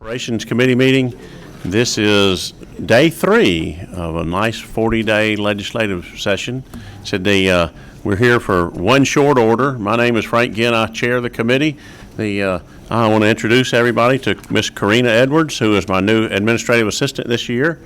Operations Committee meeting. This is day 3 of a nice 40-day legislative session. We're here for one short order. My name is Frank Ginn. I chair the committee. I want to introduce everybody to Miss Karina Edwards, who is my new administrative assistant this year.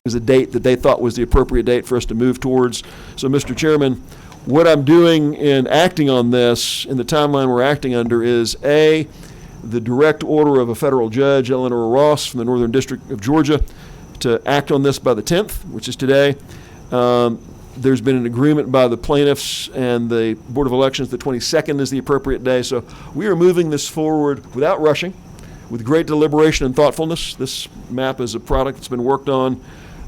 was a date that they thought was the appropriate date for us to move towards. So, Mr. Chairman, what I'm doing in acting on this, in the timeline we're acting under, is A, the direct order of a federal judge, Eleanor Ross from the Northern District of Georgia, to act on this by the 10th, which is today. There's been an agreement by the plaintiffs and the Board of Elections. The 22nd is the appropriate day. So we are moving this forward without rushing, with great deliberation and thoughtfulness. This map is a product that's been worked on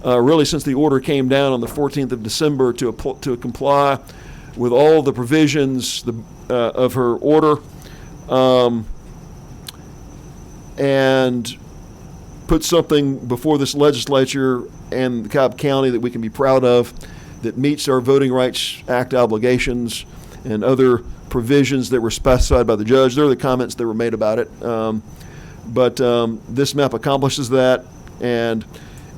really since the order came down on the 14th of December to comply with all the provisions of her order, and put something before this legislature and the Cobb County that we can be proud of, that meets our Voting Rights Act obligations and other provisions that were specified by the judge. There are the comments that were made about it. But this map accomplishes that. And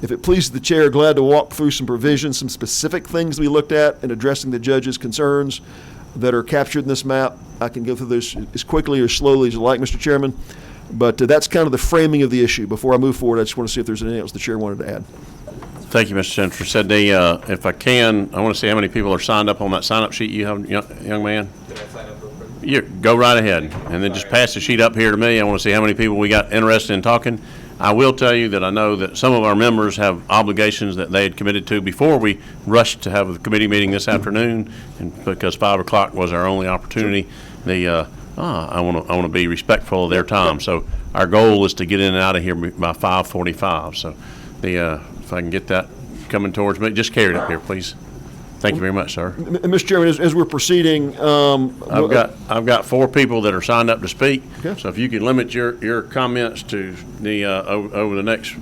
if it pleases the chair, glad to walk through some provisions, some specific things we looked at in addressing the judge's concerns that are captured in this map. I can go through those as quickly or slowly as you like, Mr. Chairman. But that's kind of the framing of the issue. Before I move forward, I just want to see if there's anything else the chair wanted to add. Thank you, Mr. Senator. Said if I can, I want to see how many people are signed up on that sign-up sheet you have, young man. Did I sign up real quick? You go right ahead, and then just pass the sheet up here to me. I want to see how many people we got interested in talking. I will tell you that I know that some of our members have obligations that they had committed to before we rushed to have the committee meeting this afternoon, and because 5 o'clock was our only opportunity. I want to be respectful of their time. So our goal is to get in and out of here by 5:45. So if I can get that coming towards me, just carry it up here, please. Thank you very much, sir. Mr. Chairman, as we're proceeding, I've got 4 people that are signed up to speak. Okay. So if you can limit your comments to the over the next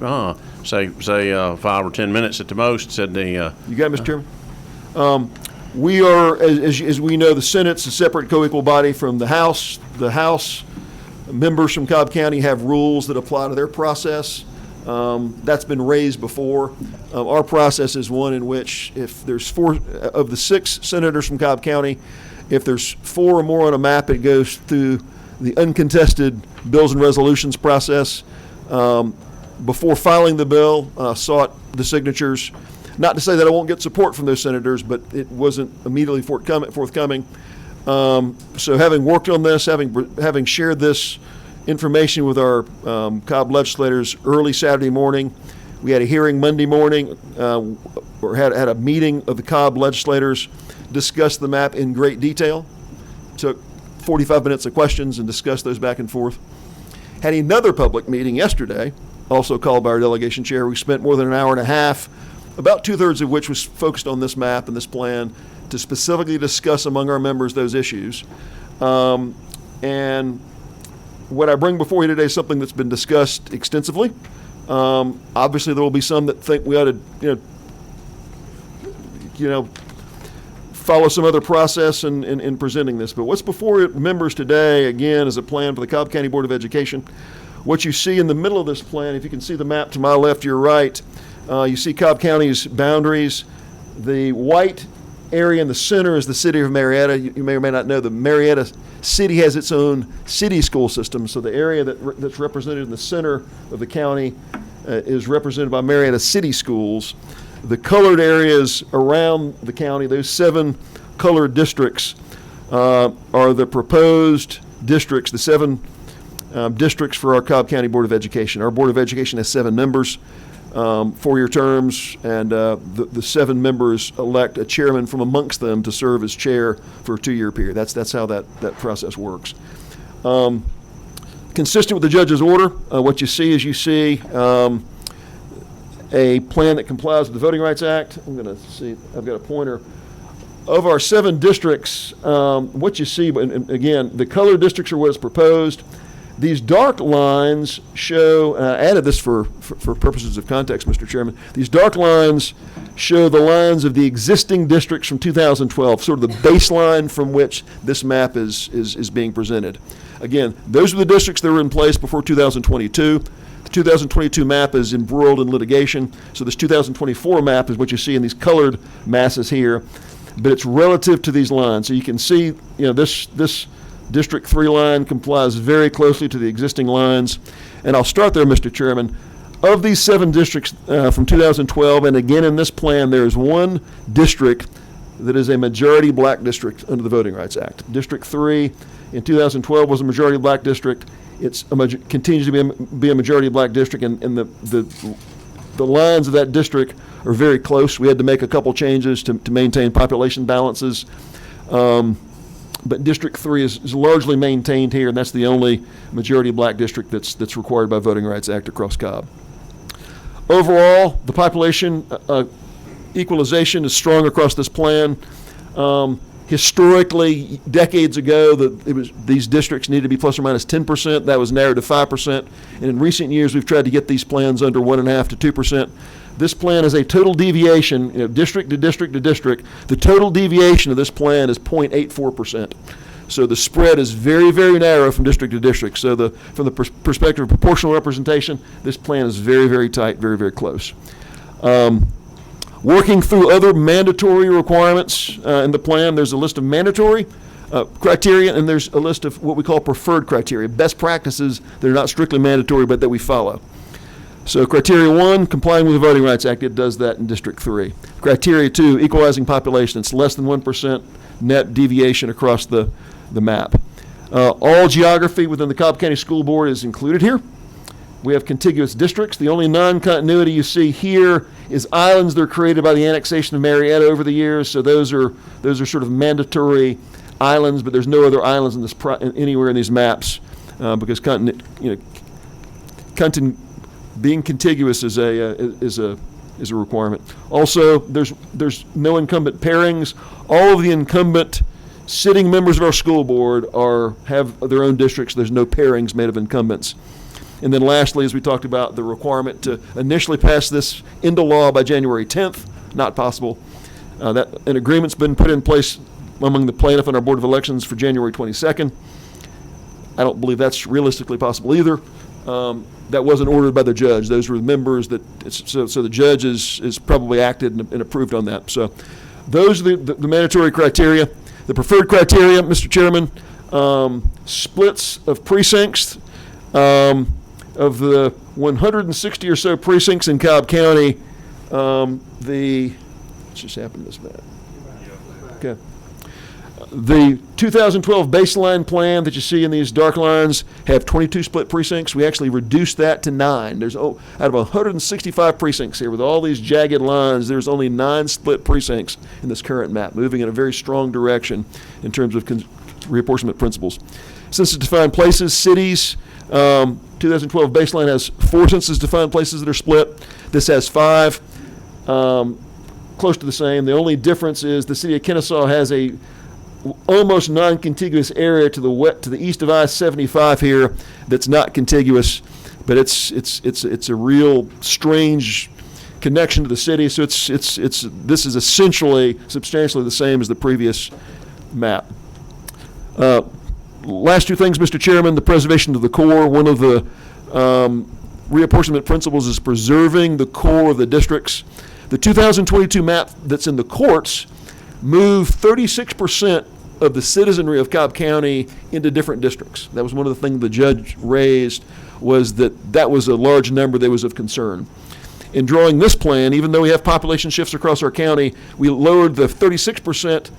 say 5 or 10 minutes at the most. You got it, Mr. Chairman. We are, as we know, the Senate's a separate co-equal body from the House. The House members from Cobb County have rules that apply to their process. That's been raised before. Our process is one in which if there's 4 of the 6 senators from Cobb County, if there's 4 or more on a map, it goes through the uncontested bills and resolutions process. Before filing the bill, sought the signatures. Not to say that I won't get support from those senators, but it wasn't immediately forthcoming. So having worked on this, having shared this information with our Cobb legislators early Saturday morning, we had a hearing Monday morning, or had a meeting of the Cobb legislators, discussed the map in great detail, took 45 minutes of questions and discussed those back and forth. Had another public meeting yesterday, also called by our delegation chair. We spent more than an hour and a half, about 2/3 of which was focused on this map and this plan, to specifically discuss among our members those issues. And what I bring before you today is something that's been discussed extensively. Obviously, there will be some that think we ought to, follow some other process in presenting this. But what's before members today, again, is a plan for the Cobb County Board of Education. What you see in the middle of this plan, if you can see the map to my left, your right, you see Cobb County's boundaries. The white area in the center is the city of Marietta. You may or may not know the Marietta city has its own city school system. So the area that's represented in the center of the county is represented by Marietta City Schools. The colored areas around the county, those 7 colored districts, are the proposed districts, the 7 districts for our Cobb County Board of Education. Our Board of Education has 7 members. 4-year terms, and the 7 members elect a chairman from amongst them to serve as chair for a 2-year period. That's how that process works. Consistent with the judge's order, what you see is a plan that complies with the Voting Rights Act. I'm going to see, I've got a pointer. Of our 7 districts, what you see, and again, the colored districts are what is proposed. These dark lines show, I added this for purposes of context, Mr. Chairman. These dark lines show the lines of the existing districts from 2012, sort of the baseline from which this map is being presented. Again, those are the districts that were in place before 2022. The 2022 map is embroiled in litigation, so this 2024 map is what you see in these colored masses here, but it's relative to these lines. So you can see, this District 3 line complies very closely to the existing lines. And I'll start there, Mr. Chairman. Of these 7 districts from 2012, and again in this plan, there is one district that is a majority black district under the Voting Rights Act. District 3 in 2012 was a majority black district. It's continues to be a majority black district, and the lines of that district are very close. We had to make a couple changes to maintain population balances. But District 3 is largely maintained here, and that's the only majority black district that's required by Voting Rights Act across Cobb. Overall, the population equalization is strong across this plan. Historically, decades ago, these districts needed to be plus or minus 10%. That was narrowed to 5%. And in recent years, we've tried to get these plans under 1.5% to 2%. This plan is a total deviation, district to district to district. The total deviation of this plan is 0.84%. So the spread is very, very narrow from district to district. So from the perspective of proportional representation, this plan is very, very tight, very, very close. Working through other mandatory requirements in the plan, there's a list of mandatory criteria, and there's a list of what we call preferred criteria, best practices that are not strictly mandatory but that we follow. So criteria 1, complying with the Voting Rights Act, it does that in District 3. Criteria 2, equalizing population, it's less than 1% net deviation across the map. All geography within the Cobb County School Board is included here. We have contiguous districts. The only non-continuity you see here is islands that are created by the annexation of Marietta over the years. So those are sort of mandatory islands, but there's no other islands in this anywhere in these maps because being contiguous is a requirement. Also, there's no incumbent pairings. All of the incumbent sitting members of our school board have their own districts. There's no pairings made of incumbents. And then lastly, as we talked about, the requirement to initially pass this into law by January 10th, not possible. An agreement's been put in place among the plaintiff and our Board of Elections for January 22nd. I don't believe that's realistically possible either. That wasn't ordered by the judge. Those were the members so the judge is probably acted and approved on that. So those are the mandatory criteria. The preferred criteria, Mr. Chairman, splits of precincts. Of the 160 or so precincts in Cobb County, what's just happened to this map? Okay. The 2012 baseline plan that you see in these dark lines have 22 split precincts. We actually reduced that to 9. There's out of 165 precincts here with all these jagged lines, there's only 9 split precincts in this current map, moving in a very strong direction in terms of reapportionment principles. Census-defined places, cities, 2012 baseline has 4 census-defined places that are split. This has 5, close to the same. The only difference is the city of Kennesaw has a almost non-contiguous area to the east of I-75 here that's not contiguous, but it's a real strange connection to the city. So this is essentially substantially the same as the previous map. Last 2 things, Mr. Chairman, the preservation of the core. One of the reapportionment principles is preserving the core of the districts. The 2022 map that's in the courts moved 36% of the citizenry of Cobb County into different districts. That was one of the things the judge raised, was that was a large number that was of concern. In drawing this plan, even though we have population shifts across our county, we lowered the 36%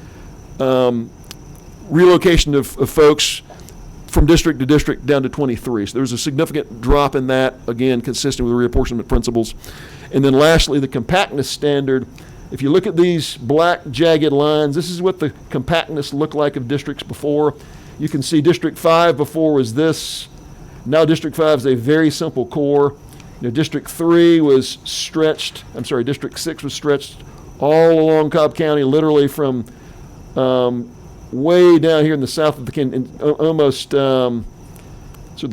relocation of folks from district to district down to 23. So there's a significant drop in that, again, consistent with the reapportionment principles. And then lastly, the compactness standard. If you look at these black jagged lines, this is what the compactness looked like of districts before. You can see District 5 before was this. Now District 5 is a very simple core. District 3 was stretched, District 6 was stretched all along Cobb County, literally from way down here in the south of the almost the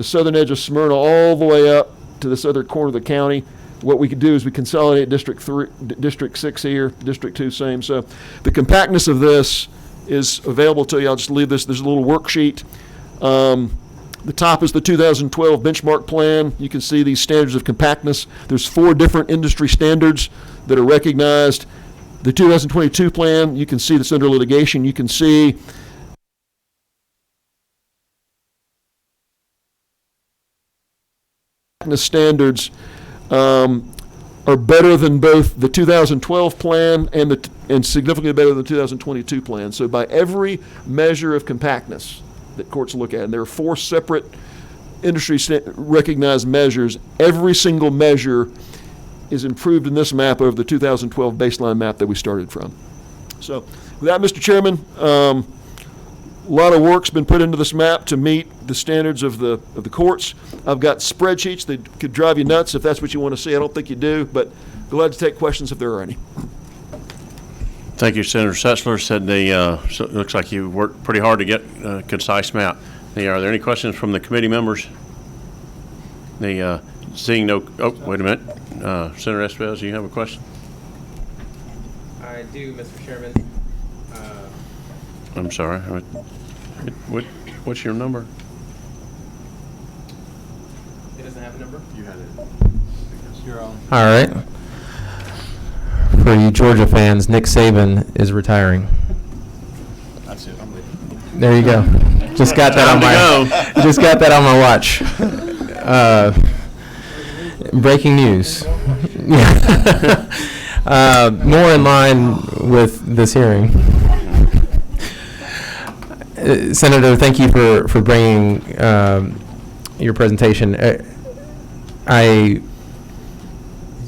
southern edge of Smyrna all the way up to this other corner of the county. What we could do is we consolidate District 6 here, District 2 same. So the compactness of this is available to you. I'll just leave this. There's a little worksheet. The top is the 2012 benchmark plan. You can see these standards of compactness. There's 4 different industry standards that are recognized. The 2022 plan, you can see that's under litigation. You can see standards are better than both the 2012 plan and significantly better than the 2022 plan. So by every measure of compactness that courts look at, and there are 4 separate industry recognized measures, every single measure is improved in this map over the 2012 baseline map that we started from. So with that, Mr. Chairman, a lot of work's been put into this map to meet the standards of the courts. I've got spreadsheets that could drive you nuts if that's what you want to see. I don't think you do, but glad to take questions if there are any. Thank you, Senator Setzler. Said so it looks like you worked pretty hard to get a concise map. Are there any questions from the committee members? Seeing no, oh, wait a minute. Senator Esposito, do you have a question? I do, Mr. Chairman. I'm sorry. What's your number? It doesn't have a number? You had it. You're on. All right. For you Georgia fans, Nick Saban is retiring. That's it. I'm leaving. There you go. Just got that on my. Just got that on my watch. Breaking news. More in line with this hearing. Senator, thank you for bringing your presentation.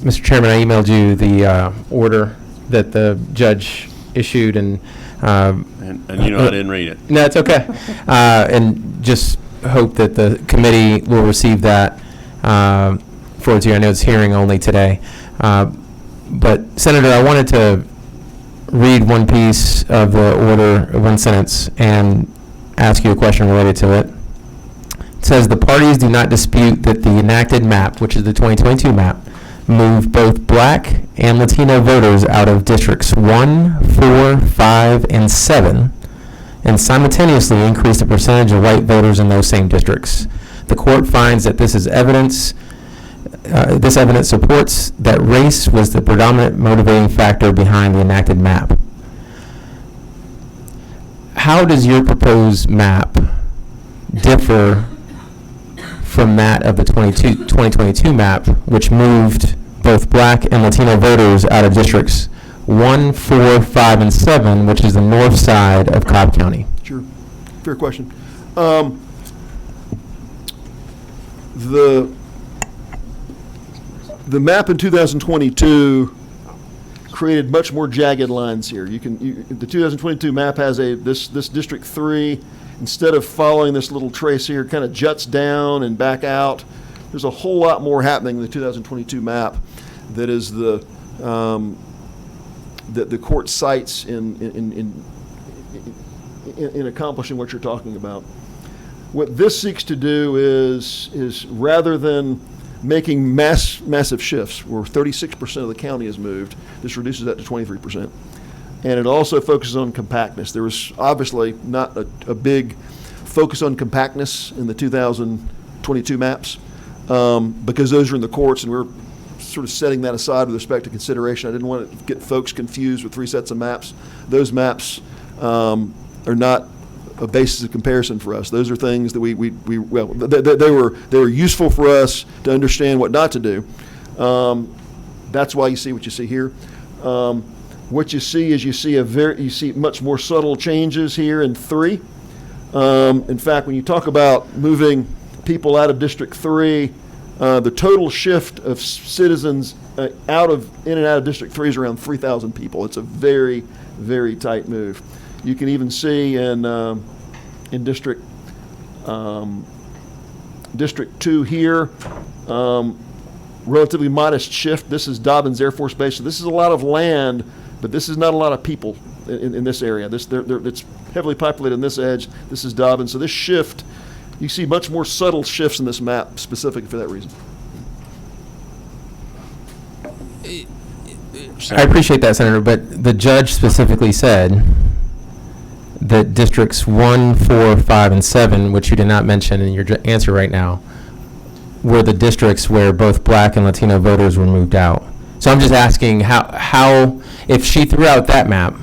Mr. Chairman, I emailed you the order that the judge issued, and you know I didn't read it. No, it's okay. And just hope that the committee will receive that for its hearing. I know it's hearing only today. But Senator, I wanted to read one piece of the order, one sentence, and ask you a question related to it. It says, the parties do not dispute that the enacted map, which is the 2022 map, moved both Black and Latino voters out of districts 1, 4, 5, and 7, and simultaneously increased the percentage of white voters in those same districts. The court finds that this evidence supports that race was the predominant motivating factor behind the enacted map. How does your proposed map differ from that of the 2022 map, which moved both Black and Latino voters out of districts 1, 4, 5, and 7, which is the north side of Cobb County? Sure. Fair question. The map in 2022 created much more jagged lines here. The 2022 map has this District 3, instead of following this little trace here, kind of juts down and back out. There's a whole lot more happening in the 2022 map that is that the court cites in accomplishing what you're talking about. What this seeks to do is rather than making massive shifts where 36% of the county is moved, this reduces that to 23%. And it also focuses on compactness. There was obviously not a big focus on compactness in the 2022 maps because those are in the courts, and we're sort of setting that aside with respect to consideration. I didn't want to get folks confused with 3 sets of maps. Those maps are not a basis of comparison for us. Those are things that they were useful for us to understand what not to do. That's why you see what you see here. What you see is you see much more subtle changes here in 3. In fact, when you talk about moving people out of District 3, the total shift of citizens in and out of District 3 is around 3,000 people. It's a very, very tight move. You can even see in District 2 here, relatively modest shift. This is Dobbins Air Force Base, so this is a lot of land, but this is not a lot of people in this area. It's heavily populated on this edge. This is Dobbins, so this shift, you see much more subtle shifts in this map specifically for that reason. I appreciate that, Senator, but the judge specifically said that districts 1, 4, 5, and 7, which you did not mention in your answer right now, were the districts where both Black and Latino voters were moved out. So I'm just asking how if she threw out that map,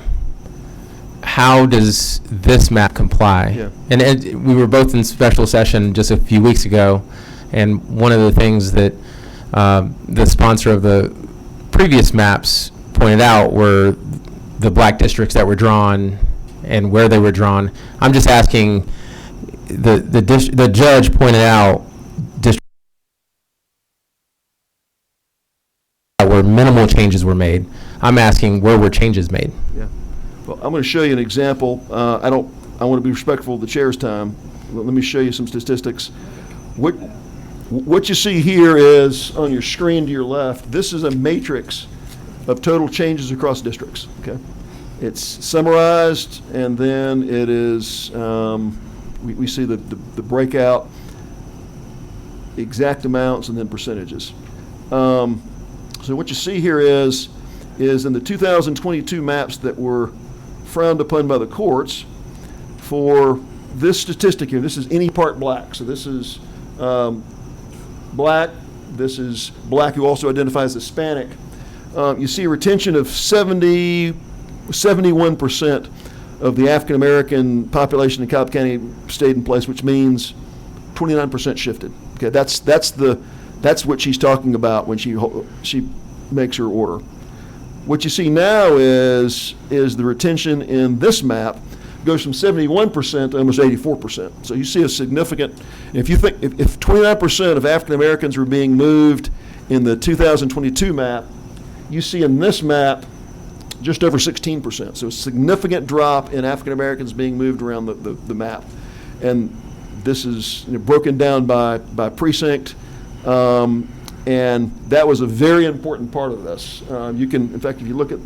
how does this map comply? Yeah. And we were both in special session just a few weeks ago, and one of the things that the sponsor of the previous maps pointed out were the black districts that were drawn and where they were drawn. I'm just asking, the judge pointed out districts where minimal changes were made. I'm asking, where were changes made? Yeah. Well, I'm going to show you an example. I want to be respectful of the chair's time. Let me show you some statistics. What you see here is on your screen to your left, this is a matrix of total changes across districts, okay? It's summarized, and then it is, we see the breakout, exact amounts, and then percentages. So what you see here is in the 2022 maps that were frowned upon by the courts, for this statistic here, this is any part black. So this is black, this is black who also identifies as Hispanic. You see a retention of 71% of the African American population in Cobb County stayed in place, which means 29% shifted. Okay, that's what she's talking about when she makes her order. What you see now is the retention in this map goes from 71% to almost 84%. So you see a significant, if 29% of African Americans were being moved in the 2022 map, you see in this map just over 16%. So a significant drop in African Americans being moved around the map. And this is broken down by precinct. And that was a very important part of this. You can, in fact, if you look at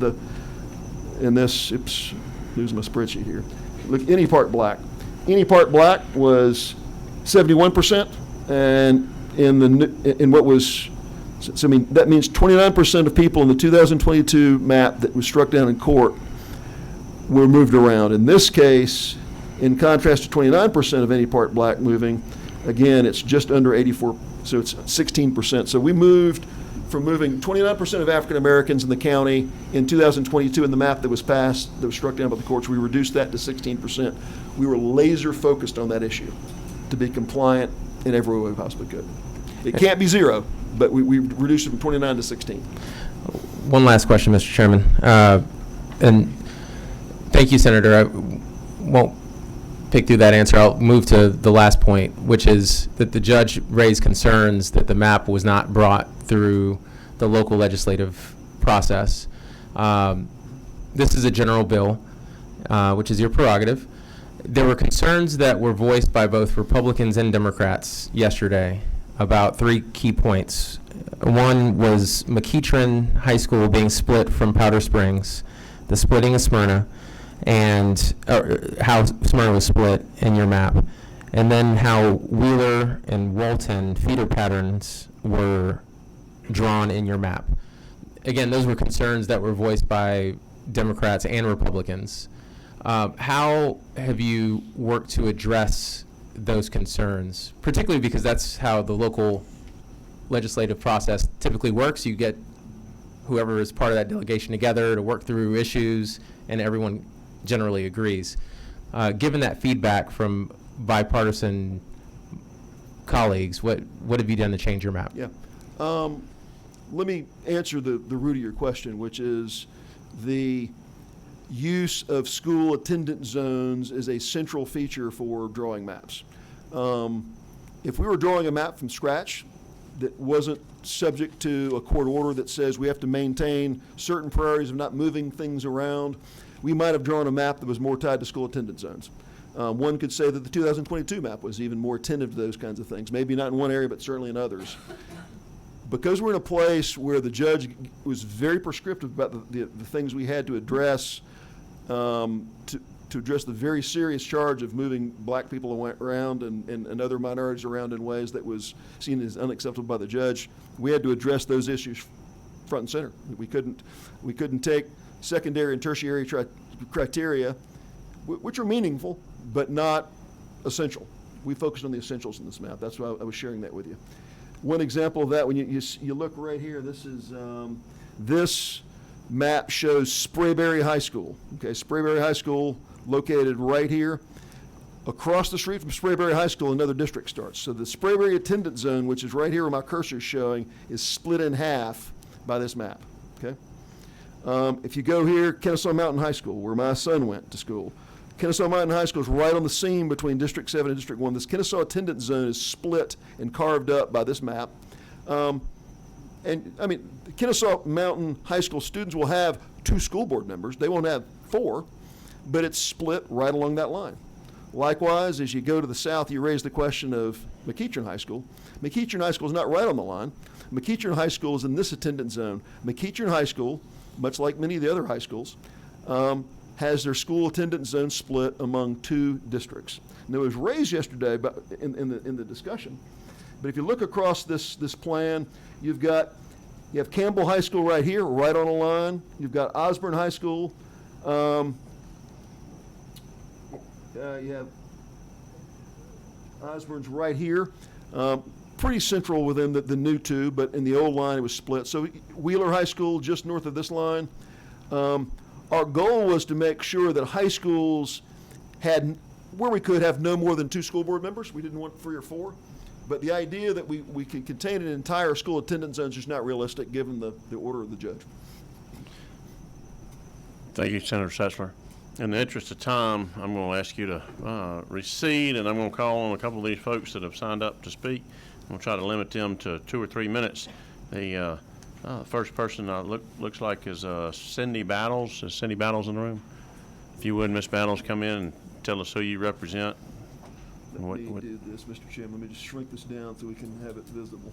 oops, losing my spreadsheet here. Look, any part black was 71%, and so I mean, that means 29% of people in the 2022 map that was struck down in court were moved around. In this case, in contrast to 29% of any part black moving, again, it's just under 84%. So it's 16%. So we moved from moving 29% of African Americans in the county in 2022 in the map that was passed, that was struck down by the courts. We reduced that to 16%. We were laser focused on that issue to be compliant in every way we possibly could. It can't be zero, but we reduced it from 29 to 16. One last question, Mr. Chairman. And thank you, Senator. I won't pick through that answer. I'll move to the last point, which is that the judge raised concerns that the map was not brought through the local legislative process. This is a general bill, which is your prerogative. There were concerns that were voiced by both Republicans and Democrats yesterday about three key points. One was McEachern High School being split from Powder Springs, the splitting of Smyrna, and how Smyrna was split in your map, and then how Wheeler and Walton feeder patterns were drawn in your map. Again, those were concerns that were voiced by Democrats and Republicans. How have you worked to address those concerns, particularly because that's how the local legislative process typically works? You get whoever is part of that delegation together to work through issues, and everyone generally agrees. Given that feedback from bipartisan colleagues, what have you done to change your map? Yeah. Let me answer the root of your question, which is the use of school attendance zones is a central feature for drawing maps. If we were drawing a map from scratch that wasn't subject to a court order that says we have to maintain certain priorities of not moving things around, we might have drawn a map that was more tied to school attendance zones. One could say that the 2022 map was even more attentive to those kinds of things, maybe not in one area, but certainly in others. Because we're in a place where the judge was very prescriptive about the things we had to address, to address the very serious charge of moving black people around and other minorities around in ways that was seen as unacceptable by the judge, we had to address those issues front and center. We couldn't take secondary and tertiary criteria, which are meaningful, but not essential. We focused on the essentials in this map. That's why I was sharing that with you. One example of that, when you look right here, this map shows Sprayberry High School. Okay, Sprayberry High School located right here. Across the street from Sprayberry High School, another district starts. So the Sprayberry attendance zone, which is right here where my cursor is showing, is split in half by this map, okay? If you go here, Kennesaw Mountain High School, where my son went to school, Kennesaw Mountain High School is right on the seam between District 7 and District 1. This Kennesaw attendance zone is split and carved up by this map. And, I mean, the Kennesaw Mountain High School students will have 2 school board members. They won't have 4, but it's split right along that line. Likewise, as you go to the south, you raise the question of McEachern High School. McEachern High School is not right on the line. McEachern High School is in this attendance zone. McEachern High School, much like many of the other high schools, has their school attendance zone split among 2 districts. And it was raised yesterday in the discussion. But if you look across this plan, you have Campbell High School right here, right on the line. You've got Osborne High School. You have Osborne's right here. Pretty central within the new 2, but in the old line it was split. So Wheeler High School just north of this line. Our goal was to make sure that high schools had, where we could, have no more than 2 school board members. We didn't want 3 or 4. But the idea that we could contain an entire school attendance zone is just not realistic given the order of the judge. Thank you, Senator Setzler. In the interest of time, I'm going to ask you to recede, and I'm going to call on a couple of these folks that have signed up to speak. I'm going to try to limit them to 2 or 3 minutes. The first person looks like is Cindy Battles. Is Cindy Battles in the room? If you would, Miss Battles, come in and tell us who you represent. Let me do this, Mr. Chairman. Let me just shrink this down so we can have it visible.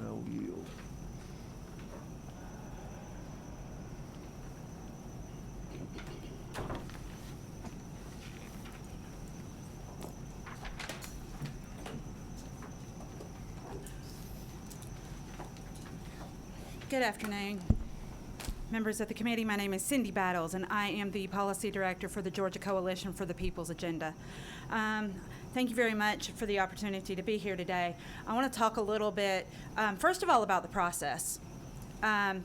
And I will yield. Good afternoon, members of the committee. My name is Cindy Battles, and I am the Policy Director for the Georgia Coalition for the People's Agenda. Thank you very much for the opportunity to be here today. I want to talk a little bit, first of all, about the process.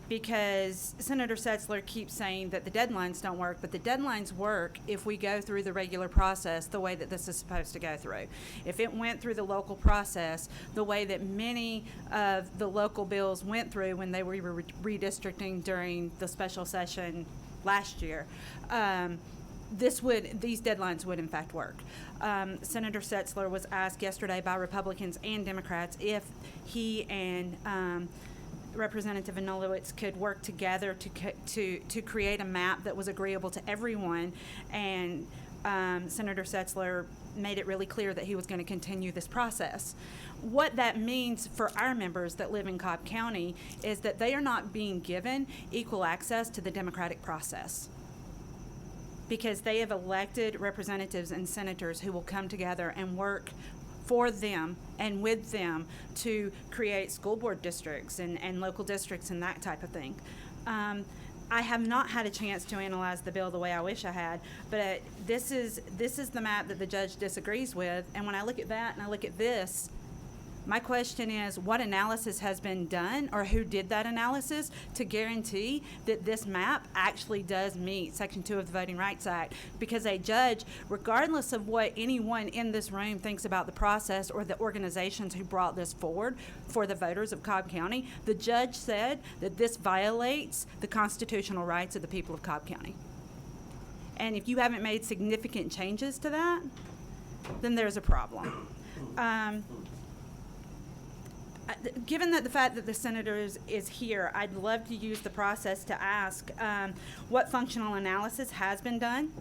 Because Senator Setzler keeps saying that the deadlines don't work, but the deadlines work if we go through the regular process the way that this is supposed to go through. If it went through the local process the way that many of the local bills went through when they were redistricting during the special session last year, these deadlines would in fact work. Senator Setzler was asked yesterday by Republicans and Democrats if he and Representative Anulowicz could work together to create a map that was agreeable to everyone, and Senator Setzler made it really clear that he was going to continue this process. What that means for our members that live in Cobb County is that they are not being given equal access to the democratic process, because they have elected representatives and senators who will come together and work for them and with them to create school board districts and local districts and that type of thing. I have not had a chance to analyze the bill the way I wish I had, but this is the map that the judge disagrees with, and when I look at that and I look at this, my question is, what analysis has been done, or who did that analysis to guarantee that this map actually does meet Section 2 of the Voting Rights Act? Because a judge, regardless of what anyone in this room thinks about the process or the organizations who brought this forward for the voters of Cobb County, the judge said that this violates the constitutional rights of the people of Cobb County. And if you haven't made significant changes to that, then there's a problem. Given that the fact that the senator is here, I'd love to use the process to ask what functional analysis has been done.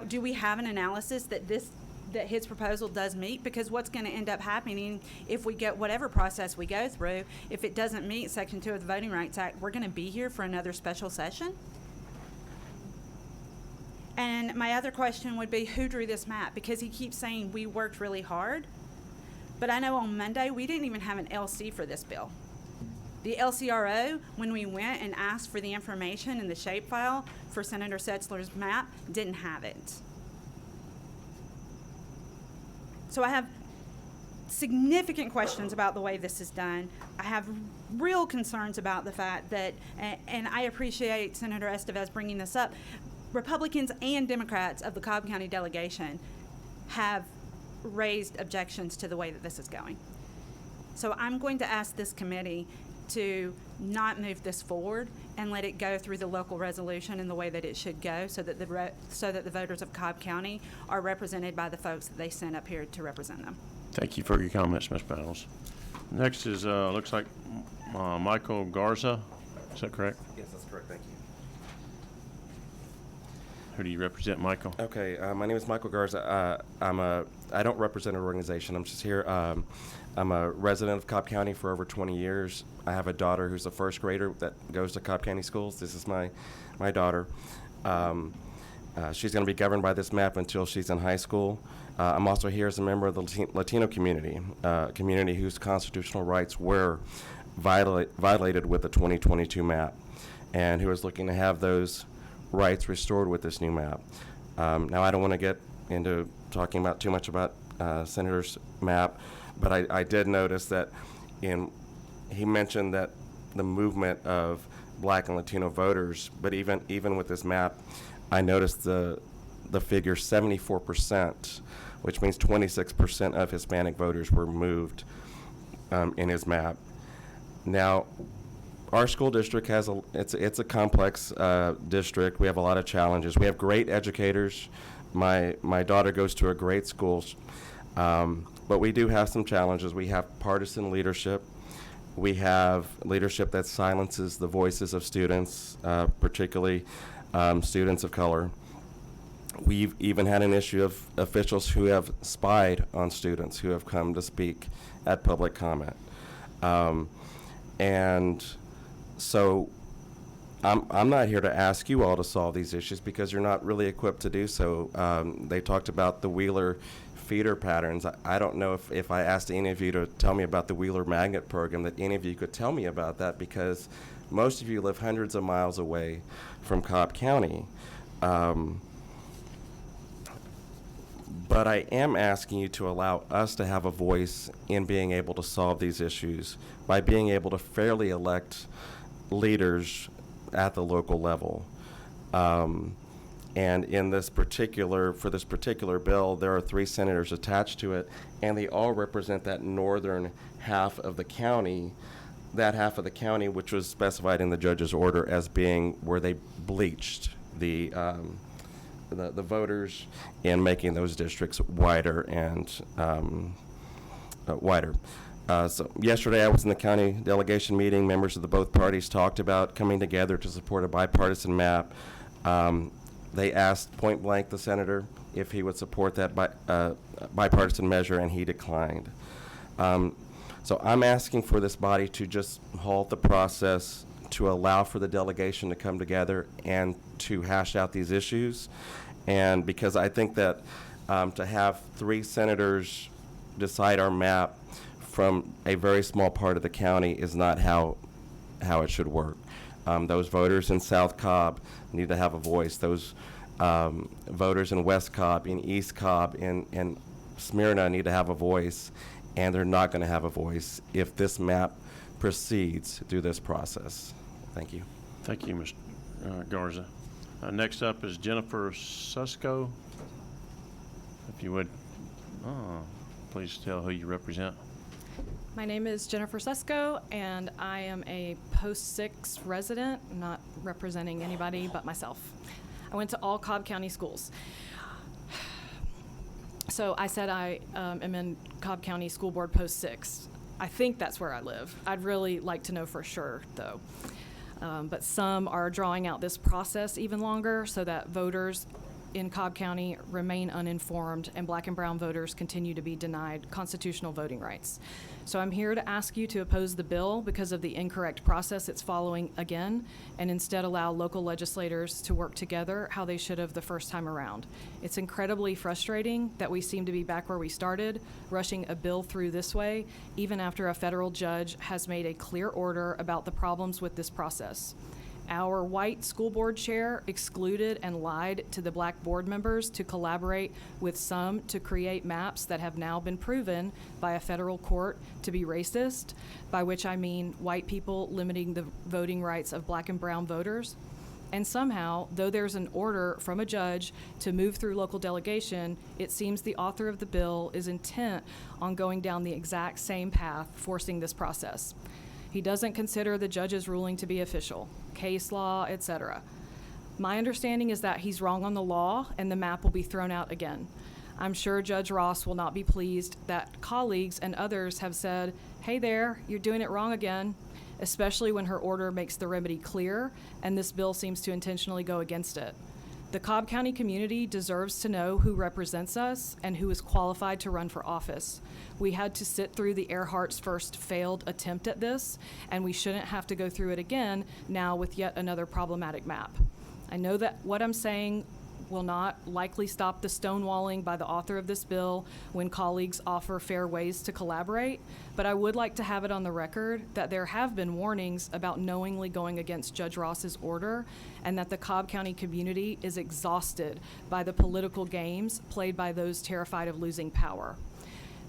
Do we have an analysis that his proposal does meet? Because what's going to end up happening if we get whatever process we go through, if it doesn't meet Section 2 of the Voting Rights Act, we're going to be here for another special session? And my other question would be, who drew this map? Because he keeps saying we worked really hard. But I know on Monday, we didn't even have an LC for this bill. The LCRO, when we went and asked for the information in the shapefile for Senator Setzler's map, didn't have it. So I have significant questions about the way this is done. I have real concerns about the fact that, and I appreciate Senator Estevez bringing this up, Republicans and Democrats of the Cobb County delegation have raised objections to the way that this is going. So I'm going to ask this committee to not move this forward and let it go through the local resolution in the way that it should go, so that the voters of Cobb County are represented by the folks that they sent up here to represent them. Thank you for your comments, Ms. Battles. Next is, looks like Michael Garza. Is that correct? Yes, that's correct. Thank you. Who do you represent, Michael? Okay, my name is Michael Garza. I don't represent an organization. I'm just here. I'm a resident of Cobb County for over 20 years. I have a daughter who's a first grader that goes to Cobb County schools. This is my daughter. She's going to be governed by this map until she's in high school. I'm also here as a member of the Latino community, community whose constitutional rights were violated with the 2022 map, and who is looking to have those rights restored with this new map. Now, I don't want to get into talking about too much about Senator's map, but I did notice that he mentioned that the movement of Black and Latino voters, but even with this map, I noticed the figure 74%, which means 26% of Hispanic voters were moved in his map. Now, our school district it's a complex district. We have a lot of challenges. We have great educators. My daughter goes to a great school, but we do have some challenges. We have partisan leadership. We have leadership that silences the voices of students, particularly students of color. We've even had an issue of officials who have spied on students who have come to speak at public comment. And so I'm not here to ask you all to solve these issues because you're not really equipped to do so. They talked about the Wheeler feeder patterns. I don't know if I asked any of you to tell me about the Wheeler magnet program, that any of you could tell me about that, because most of you live hundreds of miles away from Cobb County. But I am asking you to allow us to have a voice in being able to solve these issues by being able to fairly elect leaders at the local level. And in this particular bill, there are 3 senators attached to it, and they all represent that northern half of the county, which was specified in the judge's order as being where they bleached the voters in making those districts wider and wider. So yesterday I was in the county delegation meeting. Members of both parties talked about coming together to support a bipartisan map. They asked point blank the senator if he would support that bipartisan measure, and he declined. So I'm asking for this body to just halt the process, to allow for the delegation to come together and to hash out these issues. And because I think that to have 3 senators decide our map from a very small part of the county is not how it should work. Those voters in South Cobb need to have a voice. Those voters in West Cobb, in East Cobb, in Smyrna need to have a voice, and they're not going to have a voice if this map proceeds through this process. Thank you. Thank you, Mr. Garza. Next up is Jennifer Susko. If you would, please tell who you represent. My name is Jennifer Susko, and I am a post-6 resident, not representing anybody but myself. I went to all Cobb County schools. So I said I am in Cobb County School Board post-6. I think that's where I live. I'd really like to know for sure, though. But some are drawing out this process even longer so that voters in Cobb County remain uninformed and Black and brown voters continue to be denied constitutional voting rights. So I'm here to ask you to oppose the bill because of the incorrect process it's following again, and instead allow local legislators to work together how they should have the first time around. It's incredibly frustrating that we seem to be back where we started, rushing a bill through this way, even after a federal judge has made a clear order about the problems with this process. Our white school board chair excluded and lied to the Black board members to collaborate with some to create maps that have now been proven by a federal court to be racist, by which I mean white people limiting the voting rights of Black and brown voters. And somehow, though there's an order from a judge to move through local delegation, it seems the author of the bill is intent on going down the exact same path, forcing this process. He doesn't consider the judge's ruling to be official, case law, etc. My understanding is that he's wrong on the law and the map will be thrown out again. I'm sure Judge Ross will not be pleased that colleagues and others have said, "Hey there, you're doing it wrong again," especially when her order makes the remedy clear and this bill seems to intentionally go against it. The Cobb County community deserves to know who represents us and who is qualified to run for office. We had to sit through the Earhart's first failed attempt at this, and we shouldn't have to go through it again now with yet another problematic map. I know that what I'm saying will not likely stop the stonewalling by the author of this bill when colleagues offer fair ways to collaborate, but I would like to have it on the record that there have been warnings about knowingly going against Judge Ross's order, and that the Cobb County community is exhausted by the political games played by those terrified of losing power.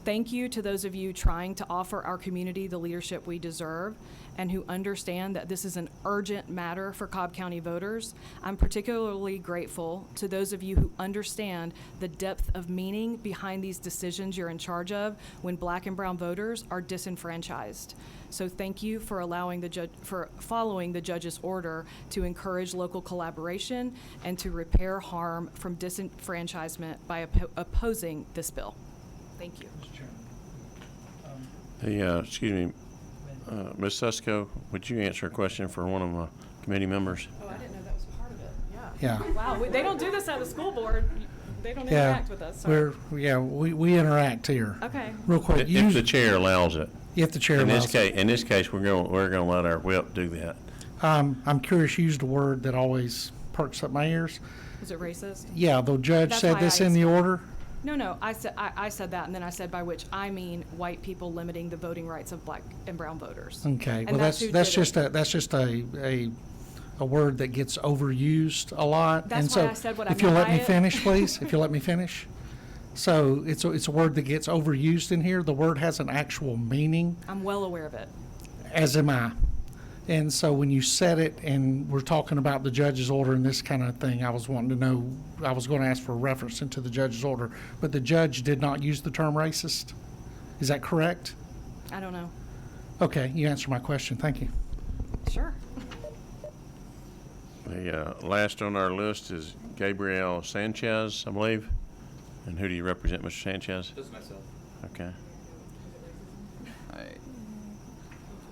Thank you to those of you trying to offer our community the leadership we deserve and who understand that this is an urgent matter for Cobb County voters. I'm particularly grateful to those of you who understand the depth of meaning behind these decisions you're in charge of when Black and brown voters are disenfranchised. So thank you for allowing for following the judge's order to encourage local collaboration and to repair harm from disenfranchisement by opposing this bill. Thank you. Excuse me, Ms. Susko, would you answer a question for one of my committee members? Oh, I didn't know that was part of it. Yeah. Wow, they don't do this at the school board. They don't Yeah, interact with us. So. we interact here. Okay. Real quick, If the chair allows it. if the chair In allows this it. case, we're going to let our whip do that. I'm curious, you used a word that always perks up my ears. Was it racist? Yeah, the judge That's said why this I in the said- order. No, I said that, and then I said by which I mean white people limiting the voting rights of Black and brown voters. Okay, And well, that's who that's did just it. that's just a word that gets overused a lot. That's and so why I said what I if you'll meant let me by it. finish, please, if you'll let me finish. So it's a word that gets overused in here. The word has an actual meaning, I'm well aware of it. as am I. And so when you said it and we're talking about the judge's order and this kind of thing, I was wanting to know, I was going to ask for a reference into the judge's order, but the judge did not use the term racist. Is that correct? I don't know. Okay, you answered my question. Thank you. Sure. The last on our list is Gabriel Sanchez, I believe. And who do you represent, Mr. Sanchez? Just myself. Okay. Hi.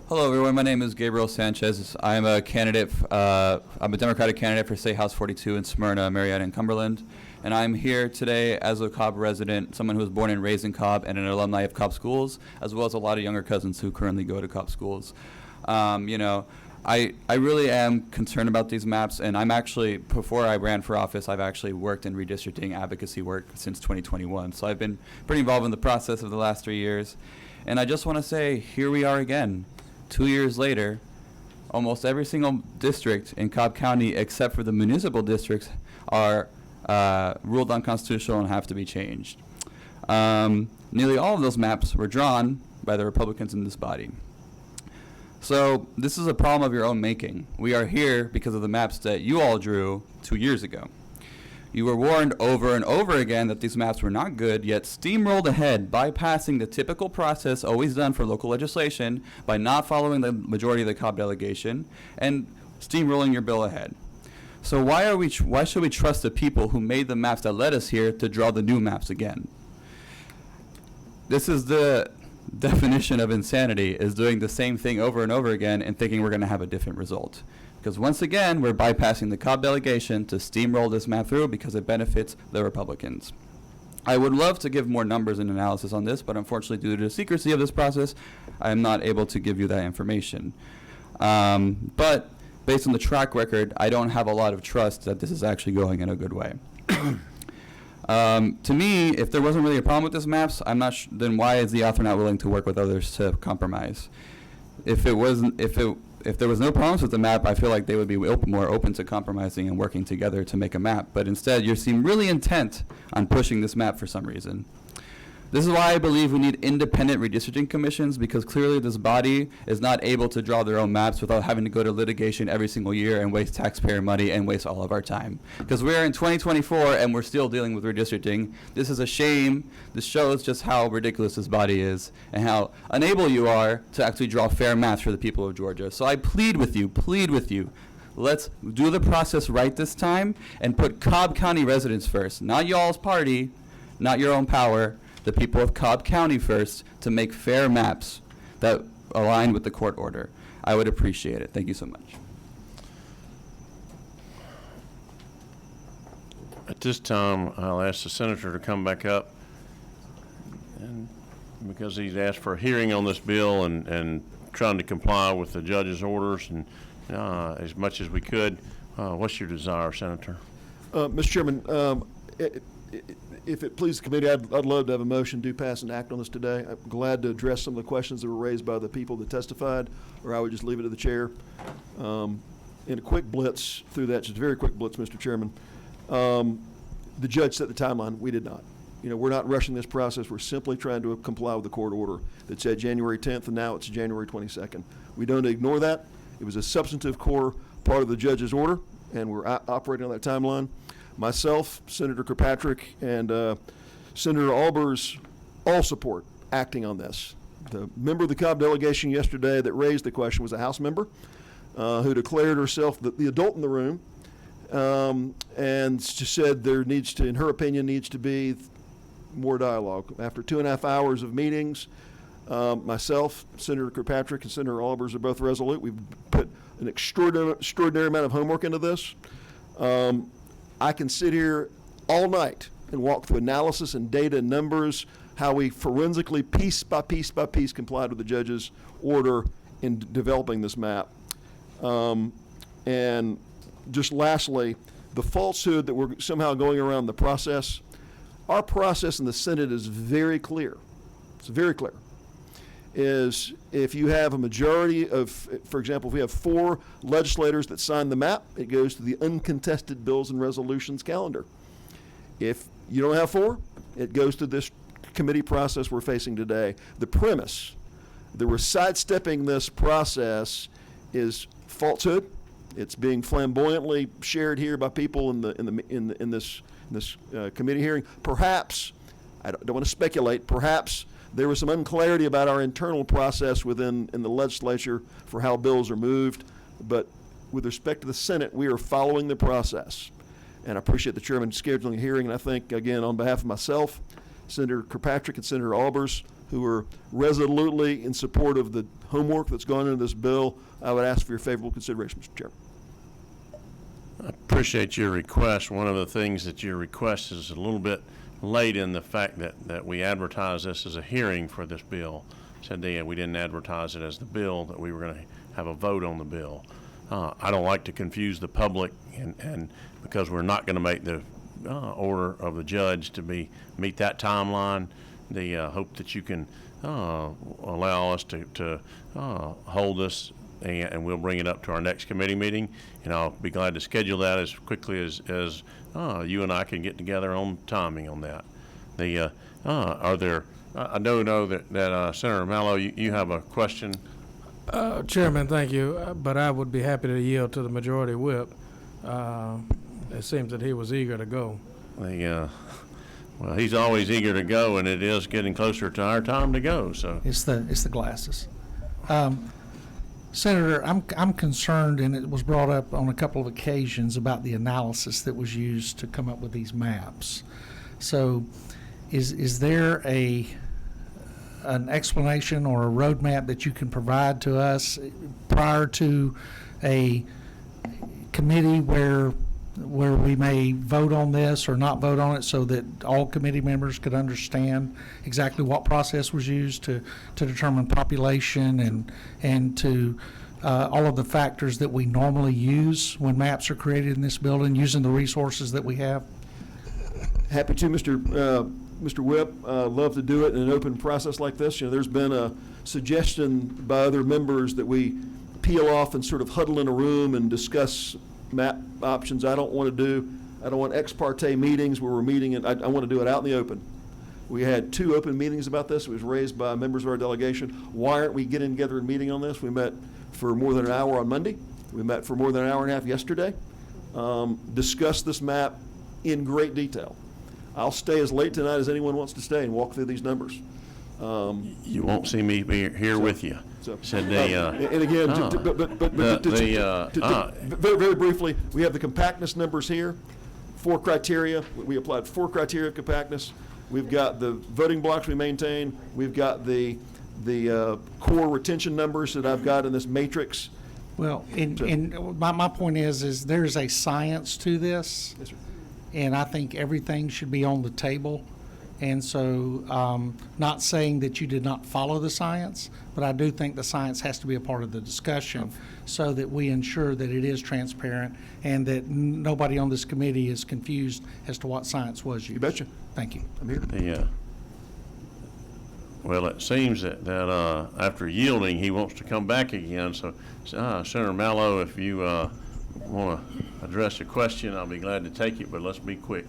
Hello, everyone. My name is Gabriel Sanchez. I'm a candidate. I'm a Democratic candidate for State House 42 in Smyrna, Marietta, and Cumberland. And I'm here today as a Cobb resident, someone who was born and raised in Cobb, and an alumni of Cobb schools, as well as a lot of younger cousins who currently go to Cobb schools. I really am concerned about these maps, and I'm actually, before I ran for office, I've actually worked in redistricting advocacy work since 2021. So I've been pretty involved in the process of the last 3 years. And I just want to say, here we are again. 2 years later, almost every single district in Cobb County, except for the municipal districts, are ruled unconstitutional and have to be changed. Nearly all of those maps were drawn by the Republicans in this body. So this is a problem of your own making. We are here because of the maps that you all drew 2 years ago. You were warned over and over again that these maps were not good, yet steamrolled ahead, bypassing the typical process always done for local legislation by not following the majority of the Cobb delegation and steamrolling your bill ahead. So why should we trust the people who made the maps that led us here to draw the new maps again? This is the definition of insanity, is doing the same thing over and over again and thinking we're going to have a different result. Because once again, we're bypassing the Cobb delegation to steamroll this map through because it benefits the Republicans. I would love to give more numbers and analysis on this, but unfortunately, due to the secrecy of this process, I am not able to give you that information. But based on the track record, I don't have a lot of trust that this is actually going in a good way. To me, if there wasn't really a problem with these maps, then why is the author not willing to work with others to compromise? If there was no problems with the map, I feel like they would be more open to compromising and working together to make a map. But instead, you seem really intent on pushing this map for some reason. This is why I believe we need independent redistricting commissions, because clearly this body is not able to draw their own maps without having to go to litigation every single year and waste taxpayer money and waste all of our time. Because we're in 2024 and we're still dealing with redistricting. This is a shame. This shows just how ridiculous this body is and how unable you are to actually draw fair maps for the people of Georgia. So I plead with you, let's do the process right this time and put Cobb County residents first, not y'all's party, not your own power, the people of Cobb County first, to make fair maps that align with the court order. I would appreciate it. Thank you so much. At this time, I'll ask the senator to come back up, and because he's asked for a hearing on this bill and trying to comply with the judge's orders and as much as we could. What's your desire, Senator? Mr. Chairman, if it pleases the committee, I'd love to have a motion to pass and act on this today. I'm glad to address some of the questions that were raised by the people that testified, or I would just leave it to the chair. In a quick blitz through that, just a very quick blitz, Mr. Chairman. The judge set the timeline. We did not. We're not rushing this process. We're simply trying to comply with the court order that said January 10th, and now it's January 22nd. We don't ignore that. It was a substantive core part of the judge's order, and we're operating on that timeline. Myself, Senator Kirkpatrick, and Senator Albers all support acting on this. The member of the Cobb delegation yesterday that raised the question was a House member who declared herself the adult in the room, and she said there needs to, in her opinion, needs to be more dialogue. After 2.5 hours of meetings, myself, Senator Kirkpatrick, and Senator Albers are both resolute. We've put an extraordinary amount of homework into this. I can sit here all night and walk through analysis and data and numbers, how we forensically, piece by piece by piece, complied with the judge's order in developing this map. And just lastly, the falsehood that we're somehow going around the process. Our process in the Senate is very clear. It's very clear. Is if you have a majority of, for example, if we have 4 legislators that sign the map, it goes to the uncontested bills and resolutions calendar. If you don't have 4, it goes to this committee process we're facing today. The premise that we're sidestepping this process is falsehood. It's being flamboyantly shared here by people in this committee hearing. Perhaps, I don't want to speculate, perhaps there was some unclarity about our internal process in the legislature for how bills are moved, but with respect to the Senate, we are following the process. And I appreciate the chairman scheduling a hearing, and I think, again, on behalf of myself, Senator Kirkpatrick and Senator Albers, who are resolutely in support of the homework that's gone into this bill, I would ask for your favorable consideration, Mr. Chairman. I appreciate your request. One of the things that your request is a little bit late in the fact that we advertise this as a hearing for this bill. Said we didn't advertise it as the bill, that we were going to have a vote on the bill. I don't like to confuse the public, and because we're not going to make the order of the judge to meet that timeline, the hope that you can allow us to hold this, and we'll bring it up to our next committee meeting, and I'll be glad to schedule that as quickly as you and I can get together on timing on that. Are there? I know that Senator Mallow, you have a question. Chairman, thank you, but I would be happy to yield to the majority whip. It seems that he was eager to go. Well, he's always eager to go, and it is getting closer to our time to go. So it's the glasses. Senator, I'm concerned, and it was brought up on a couple of occasions, about the analysis that was used to come up with these maps. So, is there an explanation or a roadmap that you can provide to us prior to a committee where we may vote on this or not vote on it, so that all committee members could understand exactly what process was used to determine population and to all of the factors that we normally use when maps are created in this building, using the resources that we have? Happy to, Mr. Whip. Love to do it in an open process like this. There's been a suggestion by other members that we peel off and sort of huddle in a room and discuss map options. I don't want ex parte meetings where we're meeting, and I want to do it out in the open. We had 2 open meetings about this. It was raised by members of our delegation. Why aren't we getting together and meeting on this? We met for more than an hour on Monday. We met for more than an hour and a half yesterday. Discussed this map in great detail. I'll stay as late tonight as anyone wants to stay and walk through these numbers. You won't see me be here with you. Said they, And again, very, very briefly, we have the compactness numbers here. 4 criteria. We applied 4 criteria of compactness. We've got the voting blocks we maintain. We've got the core retention numbers that I've got in this matrix. Well, and my point is there's a science to this. Yes, sir. And I think everything should be on the table. And so, not saying that you did not follow the science, but I do think the science has to be a part of the discussion so that we ensure that it is transparent and that nobody on this committee is confused as to what science was used. You betcha. Thank you. I'm here. Well, it seems that after yielding, he wants to come back again. So, Senator Mallow, if you want to address a question, I'll be glad to take it, but let's be quick.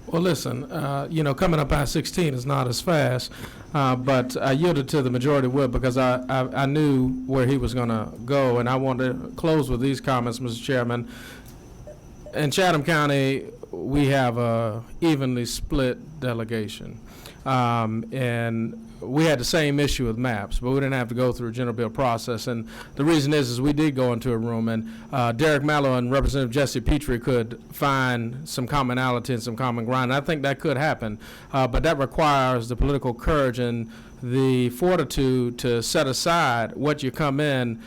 Well, listen, coming up I-16 is not as fast, but I yielded to the majority whip because I knew where he was going to go, and I want to close with these comments, Mr. Chairman. In Chatham County, we have a evenly split delegation, and we had the same issue with maps, but we didn't have to go through a general bill process. And the reason is we did go into a room, and Derek Mallow and Representative Jesse Petrie could find some commonality and some common ground. And I think that could happen, but that requires the political courage and the fortitude to set aside what you come in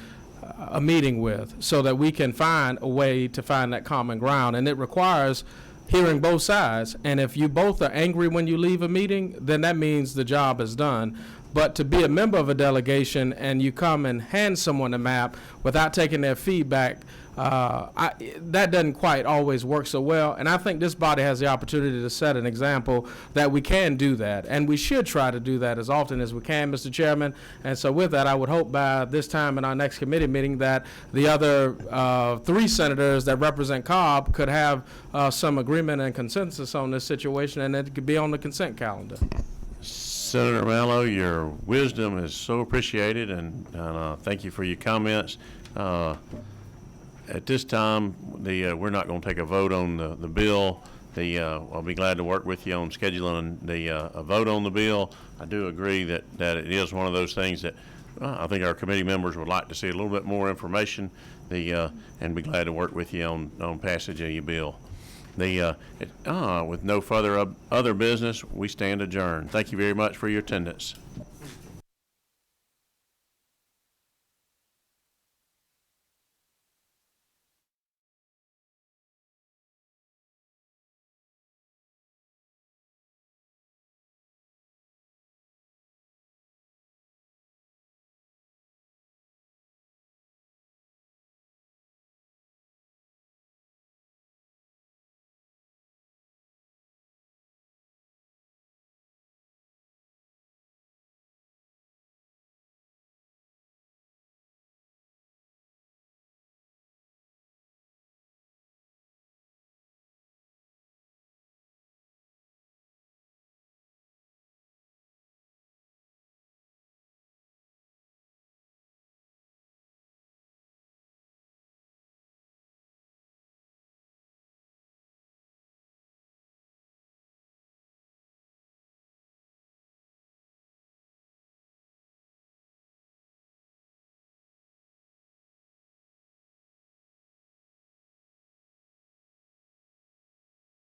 a meeting with so that we can find a way to find that common ground. And it requires hearing both sides, and if you both are angry when you leave a meeting, then that means the job is done. But to be a member of a delegation and you come and hand someone a map without taking their feedback, that doesn't quite always work so well. And I think this body has the opportunity to set an example that we can do that, and we should try to do that as often as we can, Mr. Chairman. And so with that, I would hope by this time in our next committee meeting that the other 3 senators that represent Cobb could have some agreement and consensus on this situation, and it could be on the consent calendar. Senator Mallow, your wisdom is so appreciated, and thank you for your comments. At this time, we're not going to take a vote on the bill. I'll be glad to work with you on scheduling a vote on the bill. I do agree that it is one of those things that I think our committee members would like to see a little bit more information. And be glad to work with you on passage of your bill. With no further other business, we stand adjourned. Thank you very much for your attendance.